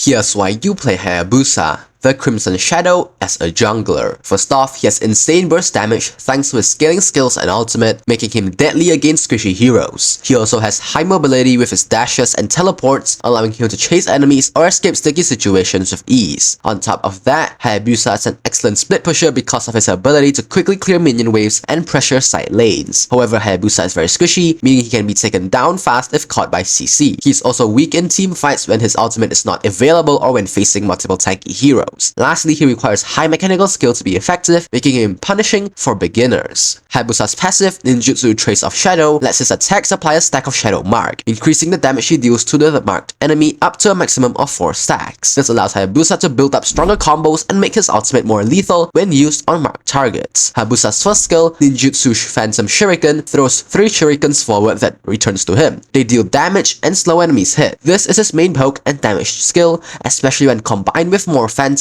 Here's why you play Hayabusa, the Crimson Shadow, as a jungler. First off, he has insane burst damage thanks to his scaling skills and ultimate, making him deadly against squishy heroes. He also has high mobility with his dashes and teleports, allowing him to chase enemies or escape sticky situations with ease. On top of that, Hayabusa is an excellent split pusher because of his ability to quickly clear minion waves and pressure side lanes. However, Hayabusa is very squishy, meaning he can be taken down fast if caught by CC. He's also weak in team fights when his ultimate is not available or when facing multiple tanky heroes. Lastly, he requires high mechanical skill to be effective, making him punishing for beginners. Hayabusa's passive, Ninjutsu Trace of Shadow, lets his attacks apply a stack of Shadow Mark, increasing the damage he deals to the marked enemy up to a maximum of 4 stacks. This allows Hayabusa to build up stronger combos and make his ultimate more lethal when used on marked targets. Hayabusa's first skill, Ninjutsu Phantom Shuriken, throws 3 shurikens forward that returns to him. They deal damage and slow enemies hit. This is his main poke and damage skill, especially when combined with more phantoms.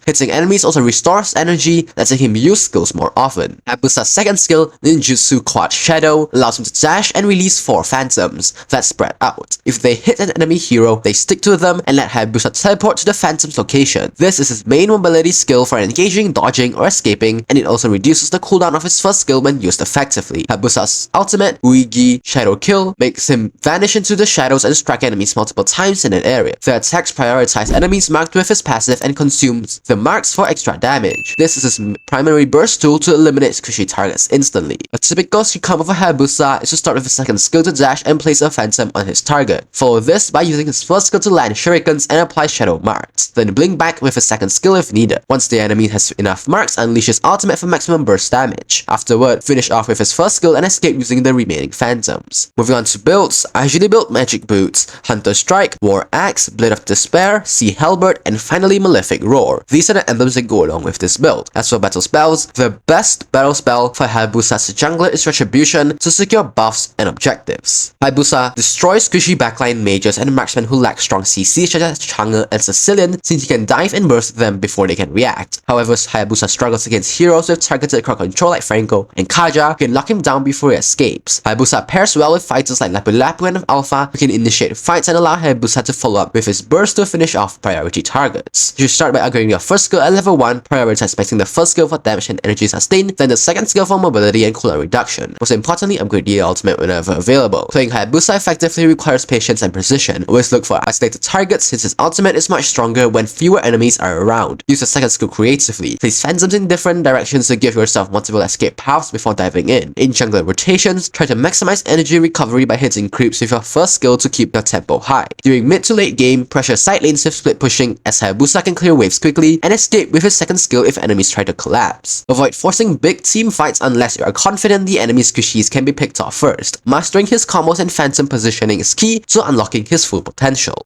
Hitting enemies also restores energy, letting him use skills more often. Hayabusa's second skill, Ninjutsu Quad Shadow, allows him to dash and release 4 phantoms that spread out. If they hit an enemy hero, they stick to them and let Hayabusa teleport to the phantom's location. This is his main mobility skill for engaging, dodging, or escaping, and it also reduces the cooldown of his first skill when used effectively. Hayabusa's ultimate, Uigi Shadow Kill, makes him vanish into the shadows and strike enemies multiple times in an area. The attacks prioritize enemies marked with his passive and consumes the marks for extra damage. This is his primary burst tool to eliminate squishy targets instantly. A typical skill combo for Hayabusa is to start with his second skill to dash and place a phantom on his target. Follow this by using his first skill to land shurikens and apply shadow marks. Then blink back with his second skill if needed. Once the enemy has enough marks, unleash his ultimate for maximum burst damage. Afterward, finish off with his first skill and escape using the remaining phantoms. Moving on to builds, I usually build Magic Boots, Hunter Strike, War Axe, Blade of Despair, Sea Halberd, and finally Malefic Roar. These are the emblems that go along with this build. As for battle spells, the best battle spell for Hayabusa's jungler is Retribution to secure buffs and objectives. Hayabusa destroys squishy backline mages and marksmen who lack strong CC such as Chang'e and Sicilian, since he can dive and burst them before they can react. However, Hayabusa struggles against heroes with targeted crowd control like Franco and Kaja, who can lock him down before he escapes. Hayabusa pairs well with fighters like Lapu Lapu and Alpha, who can initiate fights and allow Hayabusa to follow up with his burst to finish off priority targets. You should start by upgrading your first skill at level 1, prioritize maxing the first skill for damage and energy sustain, then the second skill for mobility and cooldown reduction. Most importantly, upgrade the ultimate whenever available. Playing Hayabusa effectively requires patience and precision. Always look for isolated targets since his ultimate is much stronger when fewer enemies are around. Use the second skill creatively. Place phantoms in different directions to give yourself multiple escape paths before diving in. In jungler rotations, try to maximize energy recovery by hitting creeps with your first skill to keep your tempo high. During mid to late game, pressure side lanes with split pushing as Hayabusa can clear waves quickly and escape with his second skill if enemies try to collapse. Avoid forcing big team fights unless you are confident the enemy's squishies can be picked off first. Mastering his combos and phantom positioning is key to unlocking his full potential.